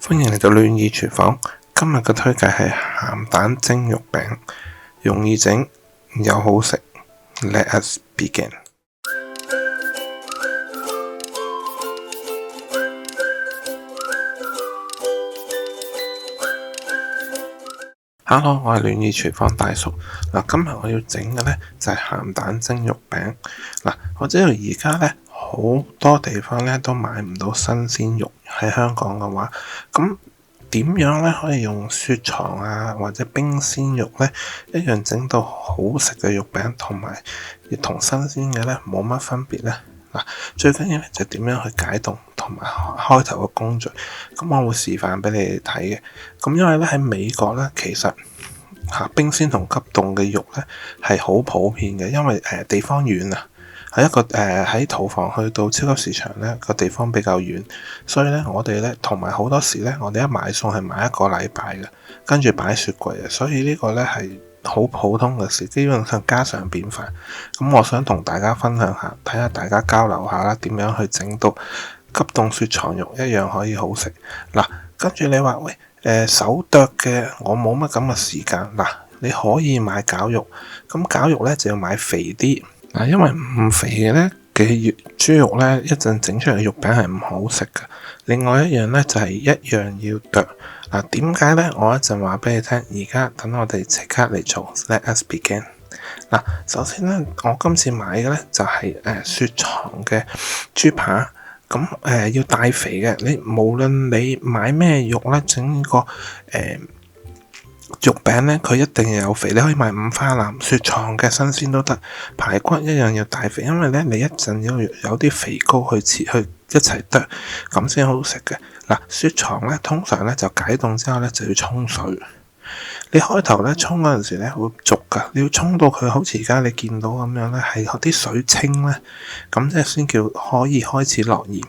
歡迎嚟到暖意廚房。今日嘅推介係鹹蛋蒸肉餅，容易整又好食。Let us begin。Hello，我係暖意廚房大叔。今日我要整嘅呢就係鹹蛋蒸肉餅。我知道而家呢好多地方呢都買唔到新鮮肉，喺香港嘅話，咁點樣呢可以用雪藏啊或者冰鮮肉呢一樣整到好食嘅肉餅，同埋同新鮮嘅呢冇乜分別呢？最緊要呢就點樣去解凍同埋開頭嘅工序，咁我會示範俾你哋睇嘅。咁因為呢喺美國呢，其實冰鮮同急凍嘅肉呢係好普遍嘅，因為地方遠啊，係一個喺屠房去到超級市場呢個地方比較遠，所以呢我哋呢同埋好多時呢我哋一買餸係買一個禮拜嘅，跟住擺雪櫃嘅，所以呢個呢係好普通嘅事，基本上家常便飯。咁我想同大家分享下，睇下大家交流下啦，點樣去整到急凍雪藏肉一樣可以好食。跟住你話喂，手剁嘅我冇乜咁嘅時間。你可以買絞肉，咁絞肉呢就要買肥啲。因為唔肥嘅呢嘅豬肉呢，一陣整出嚟嘅肉餅係唔好食嘅。另外一樣呢，就係一樣要剁。點解呢？我一陣話俾你聽。而家等我哋即刻嚟做。Let us begin。首先呢，我今次買嘅呢就係雪藏嘅豬扒。咁要帶肥嘅。你無論你買咩肉呢，整個肉餅呢，佢一定要有肥。你可以買五花腩、雪藏嘅新鮮都得，排骨一樣要帶肥，因為呢你一陣要有啲肥膏去切去一齊剁，咁先好食嘅。雪藏呢通常呢就解凍之後呢就要沖水。你開頭呢沖嗰陣時呢會濁噶，你要沖到佢好似而家你見到咁樣呢，係啲水清呢，咁即係先叫可以開始落鹽。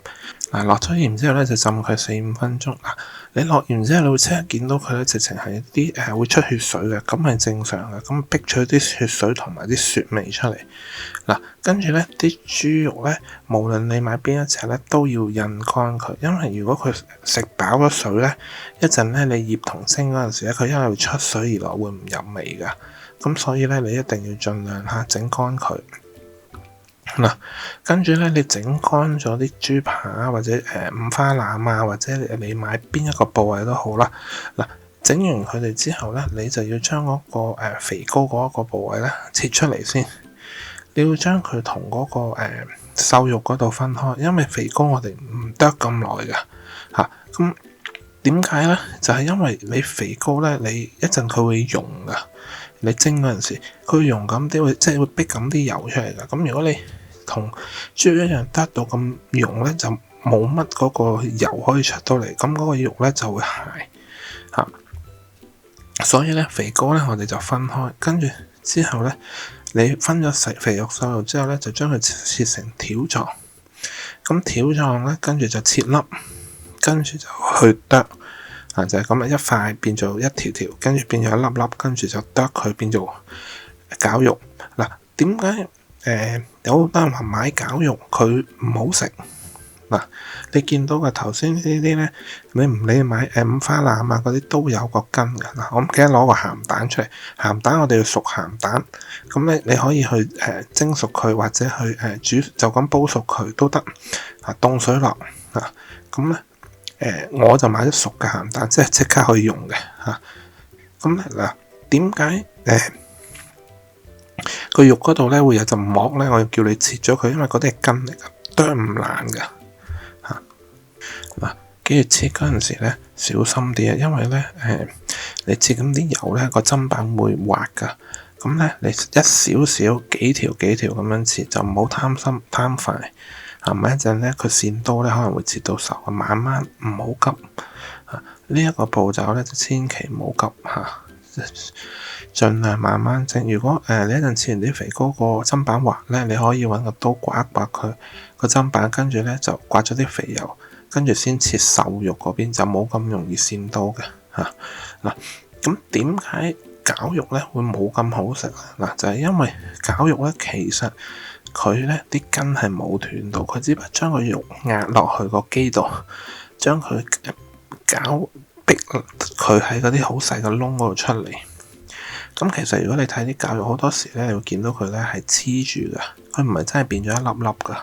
落咗鹽之後呢，就浸佢4-5分鐘。你落鹽之後，你會即刻見到佢呢，直情係啲會出血水嘅，咁係正常嘅。咁逼出啲血水同埋啲雪味出嚟。跟住呢啲豬肉呢，無論你買邊一隻呢，都要印乾佢，因為如果佢食飽咗水呢，一陣呢你醃同蒸嗰陣時呢，佢因為出水而來會唔入味㗎。咁所以呢，你一定要盡量整乾佢。跟住呢，你整乾咗啲豬扒或者五花腩啊，或者你買邊一個部位都好啦。整完佢哋之後呢，你就要將嗰個肥膏嗰個部位呢切出嚟先。你要將佢同嗰個瘦肉嗰度分開，因為肥膏我哋唔剁咁耐㗎。咁點解呢？就係因為你肥膏呢，你一陣佢會溶㗎。你蒸嗰陣時，佢會溶咁啲，即係會逼咁啲油出嚟㗎。咁如果你同豬肉一樣剁到咁溶呢，就冇乜嗰個油可以出到嚟，咁嗰個肉呢就會鞋。所以呢，肥膏呢我哋就分開，跟住之後呢，你分咗肥肉瘦肉之後呢，就將佢切成條狀。咁條狀呢，跟住就切粒，跟住就去剁。就係咁一塊變做一條條，跟住變咗一粒粒，跟住就剁佢變做絞肉。點解有好多人話買絞肉佢唔好食？你見到嘅頭先呢啲呢，你唔理買五花腩啊嗰啲都有個根嘅。我唔記得攞個鹹蛋出嚟，鹹蛋我哋要熟鹹蛋，咁你可以去蒸熟佢，或者去煮就咁煲熟佢都得。凍水落咁呢。我就買咗熟嘅鹹蛋，即係即刻可以用嘅。咁點解個肉嗰度咧會有陣膜咧？我要叫你切咗佢，因為嗰啲係根嚟㗎，剁唔爛㗎。跟住切嗰陣時咧，小心啲啊，因為咧你切咁啲油咧，個砧板會滑㗎。咁咧你一少少幾條咁樣切，就唔好貪快。一陣咧，佢線刀咧可能會切到手，慢慢唔好急。呢一個步驟咧就千祈唔好急。盡量慢慢整。如果你一陣切完啲肥膏個砧板滑咧，你可以揾個刀刮一刮佢個砧板，跟住咧就刮咗啲肥油，跟住先切瘦肉嗰邊，就冇咁容易線刀嘅。咁點解絞肉咧會冇咁好食？就係因為絞肉咧其實佢咧啲根係冇斷到，佢只不過將個肉壓落去個機度，將佢逼佢喺嗰啲好細嘅窿嗰度出嚟。咁其實如果你睇啲教育好多時咧，你會見到佢咧係黐住㗎，佢唔係真係變咗一粒粒㗎。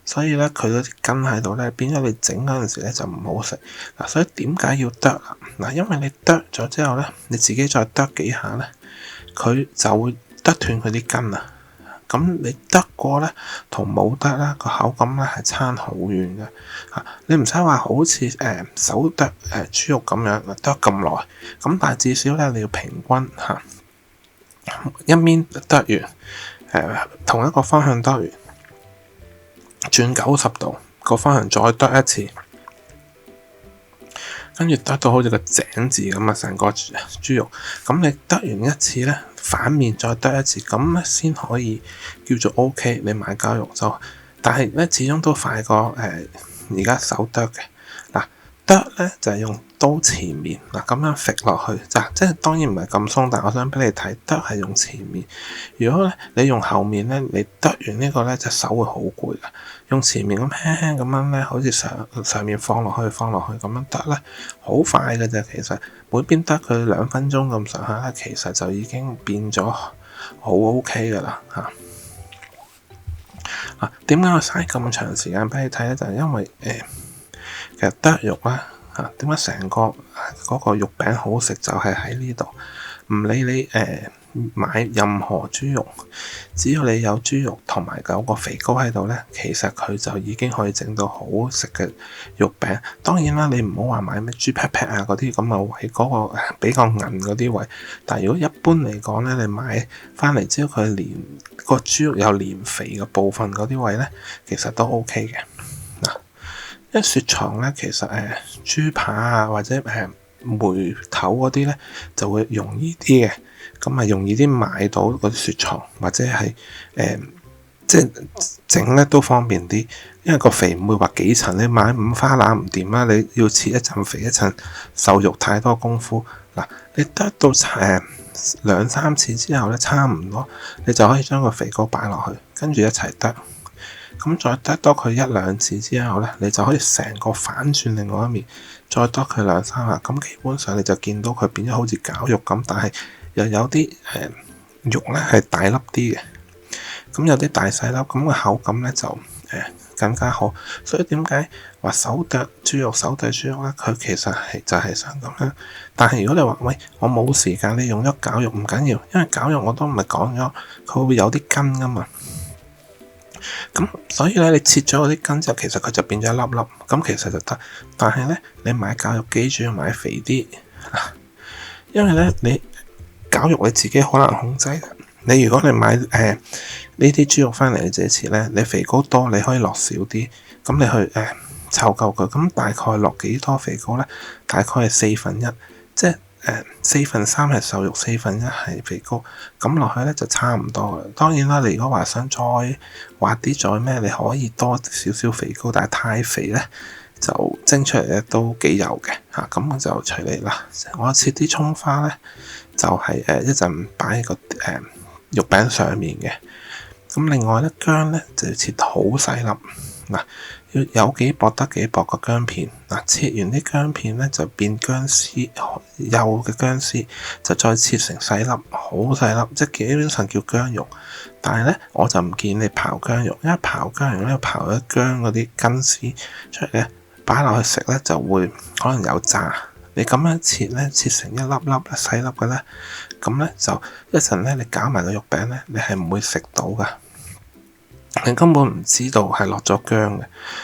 所以咧，佢嗰啲根喺度咧，變咗你整嗰陣時咧就唔好食嗱。所以點解要剁啊？嗱，因為你剁咗之後咧，你自己再剁幾下咧，佢就會剁斷佢啲根啊。咁你剁過咧，同冇剁咧個口感咧係差好遠嘅嚇。你唔使話好似手剁豬肉咁樣剁咁耐，咁但係至少咧你要平均嚇，一面剁完同一個方向剁完。轉90度個方向再剁一次，跟住剁到好似個井字咁啊！成個豬肉，咁你剁完一次咧，反面再剁一次，咁咧先可以叫做 OK。你買膠肉就，但係咧始終都快過而家手剁嘅嗱。剁咧就係用刀前面嗱咁樣揈落去，即係當然唔係咁鬆，但係我想俾你睇，剁係用前面。如果咧你用後面咧，你剁完呢個咧隻手會好攰噶。用前面咁輕輕咁樣咧，好似上面放落去咁樣剁咧，好快嘅啫。其實每邊剁佢2分鐘咁上下咧，其實就已經變咗好 OK 噶啦嚇。嗱，點解我嘥咁長時間俾你睇咧？就係因為其實剁肉啦嚇，點解成個嗰個肉餅好食就係喺呢度。唔理你買任何豬肉，只要你有豬肉同埋有個肥膏喺度咧，其實佢就已經可以整到好食嘅肉餅。當然啦，你唔好話買咩豬劈劈啊嗰啲咁嘅位，嗰個比較韌嗰啲位。但係如果一般嚟講咧，你買翻嚟只要佢連個豬肉有連肥嘅部分嗰啲位咧，其實都 OK 嘅嗱。因為雪藏咧，其實豬扒啊或者梅頭嗰啲咧就會容易啲嘅，咁啊容易啲買到嗰啲雪藏，或者係即係整咧都方便啲，因為個肥唔會話幾層，你買5花腩唔掂啦，你要切一層肥一層瘦肉太多功夫嗱，你剁到2-3次之後咧，差唔多你就可以將個肥膏擺落去，跟住一齊剁。咁再剁多佢1-2次之後咧，你就可以成個反轉另外一面，再剁佢2-3下，咁基本上你就見到佢變咗好似餃肉咁，但係又有啲肉咧係大粒啲嘅，咁有啲大細粒，咁個口感咧就更加好。所以點解話手剁豬肉咧？佢其實就係想咁樣。但係如果你話喂，我冇時間，你用咗餃肉唔緊要，因為餃肉我都唔係講咗，佢會有啲筋噶嘛。咁所以咧，你切咗嗰啲筋之後，其實佢就變咗一粒粒，咁其實就得。但係咧，你買餃肉記住要買肥啲，因為咧你餃肉你自己好難控制。你如果你買呢啲豬肉翻嚟你自己切咧，你肥膏多你可以落少啲，咁你去湊夠佢。咁大概落幾多肥膏咧？大概係1/4，即係4/3係瘦肉，1/4係肥膏，咁落去咧就差唔多嘅。當然啦，你如果話想再滑啲再咩，你可以多少少肥膏，但係太肥咧就蒸出嚟咧都幾油嘅嚇。咁我就隨你啦。我切啲葱花咧就係一陣擺喺個肉餅上面嘅。咁另外咧薑咧就要切好細粒嗱。要有幾薄得幾薄個薑片嗱，切完啲薑片咧就變薑絲，幼嘅薑絲就再切成細粒，好細粒，即係基本上叫薑肉。但係咧我就唔建議你刨薑肉，因為刨薑肉咧刨咗薑嗰啲筋絲出嚟咧，擺落去食咧就會可能有渣。你咁樣切咧，切成一粒粒細粒嘅咧，咁咧就一陣咧你搞埋個肉餅咧，你係唔會食到噶。你根本唔知道係落咗薑嘅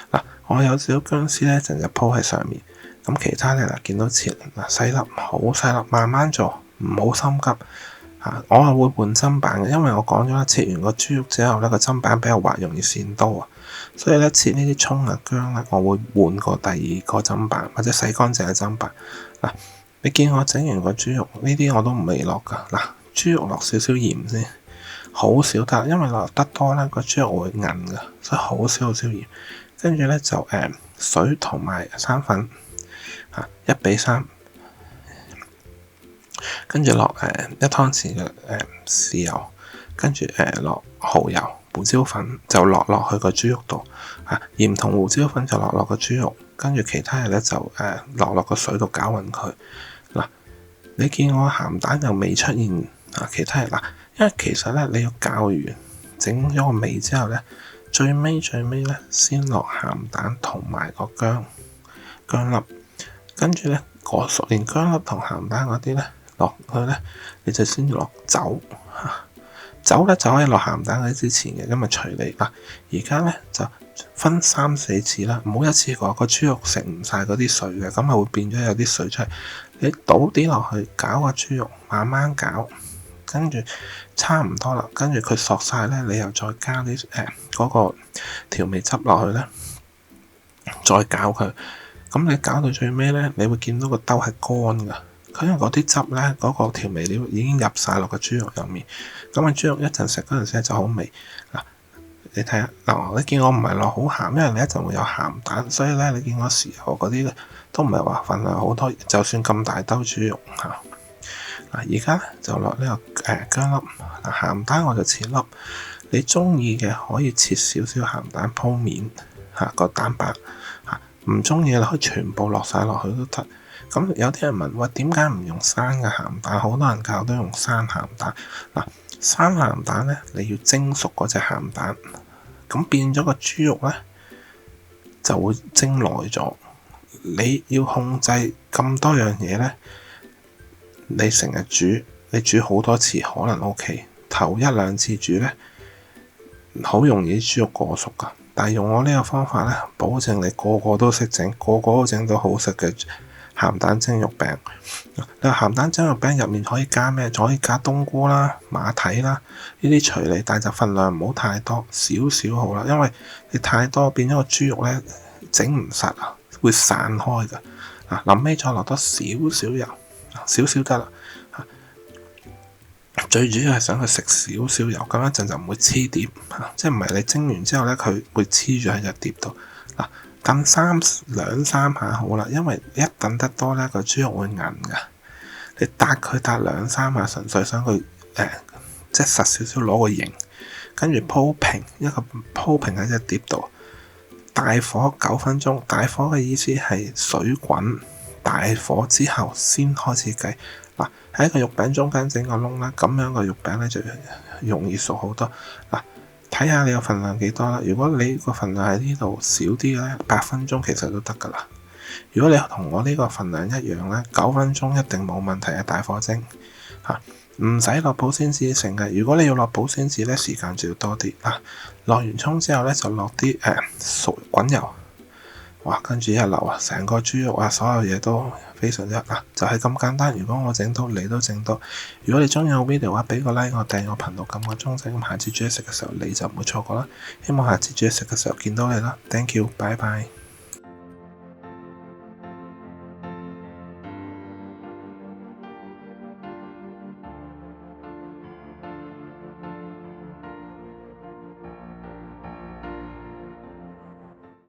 嗱，我有少少薑絲咧，就鋪喺上面。咁其他咧嗱，見到切嗱細粒，好細粒，慢慢做，唔好心急嚇。我係會換砧板嘅，因為我講咗啦，切完個豬肉之後咧，個砧板比較滑，容易跣刀啊。所以咧切呢啲葱啊薑咧，我會換過第二個砧板或者洗乾淨嘅砧板嗱。你見我整完個豬肉呢啲我都唔未落噶嗱，豬肉落少少鹽先。好少得，因為落得多咧，個豬肉會韌噶，所以好少鹽。跟住咧就水同埋生粉1:3，跟住落1湯匙嘅豉油，跟住落蠔油、胡椒粉就落去個豬肉度鹽同胡椒粉就落個豬肉，跟住其他嘢咧就落個水度攪勻佢。嗱，你見我鹹蛋又未出現啊？其他嘢嗱，因為其實咧你要攪完整咗個味之後咧，最尾咧先落鹹蛋同埋個薑粒，跟住咧連薑粒同鹹蛋嗰啲咧落去咧，你就先落酒嚇。酒咧就可以落鹹蛋嗰啲之前嘅，咁啊隨你嗱。而家咧就分3、4次啦，唔好一次過個豬肉食唔晒嗰啲水嘅，咁啊會變咗有啲水出嚟。你倒啲落去攪個豬肉，慢慢攪，跟住差唔多啦，跟住佢索晒咧，你又再加啲嗰個調味汁落去咧，再攪佢。咁你攪到最尾咧，你會見到個兜係乾㗎。佢因為嗰啲汁咧，嗰個調味料已經入晒落個豬肉入面，咁啊豬肉一陣食嗰陣時就好味嗱。你睇下嗱，你見我唔係落好鹹，因為你一陣會有鹹蛋，所以咧你見我時候嗰啲咧都唔係話份量好多，就算咁大兜豬肉嚇嗱，而家就落呢個薑粒嗱，鹹蛋我就切粒，你中意嘅可以切少少鹹蛋鋪面嚇個蛋白嚇，唔中意你可以全部落晒落去都得。咁有啲人問喂，點解唔用生嘅鹹蛋？好多人教都用生鹹蛋嗱。生鹹蛋咧，你要蒸熟嗰隻鹹蛋，咁變咗個豬肉咧就會蒸耐咗。你要控制咁多樣嘢咧，你成日煮，你煮好多次可能 OK， 頭1、2次煮咧好容易豬肉過熟噶。但係用我呢個方法咧，保證你個個都識整，個個都整到好食嘅鹹蛋蒸肉餅。你話鹹蛋蒸肉餅入面可以加咩？可以加冬菇啦、馬蹄啦，呢啲隨你，但就份量唔好太多，少少好啦。因為你太多變咗個豬肉咧整唔實啊，會散開㗎。臨尾再落多少少油，少少得啦。最主要係想佢食少少油，咁一陣就唔會黐碟，即係唔係你蒸完之後咧，佢會黐住喺隻碟度嗱。燉2、3下好啦，因為一燉得多咧，個豬肉會韌噶。你撻佢撻2、3下，純粹想佢即係實少少攞個形，跟住鋪平喺隻碟度，大火9分鐘。大火嘅意思係水滾，大火之後先開始計嗱。喺個肉餅中間整個窿啦，咁樣個肉餅咧就容易熟好多嗱。睇下你個份量幾多啦。如果你個份量喺呢度少啲嘅咧，8分鐘其實都得噶啦。如果你同我呢個份量一樣咧，9分鐘一定冇問題嘅大火蒸嚇，唔使落保鮮紙成嘅。如果你要落保鮮紙咧，時間就要多啲嗱。落完葱之後咧，就落啲熟滾油，哇！跟住一流啊，成個豬肉啊，所有嘢都非常之就係咁簡單。如果我整到，你都整到。如果你中意我 video 嘅話，俾個 like 我，訂我頻道，撳個鐘仔，咁下次煮嘢食嘅時候你就唔會錯過啦。希望下次煮嘢食嘅時候見到你啦。Thank you，拜拜。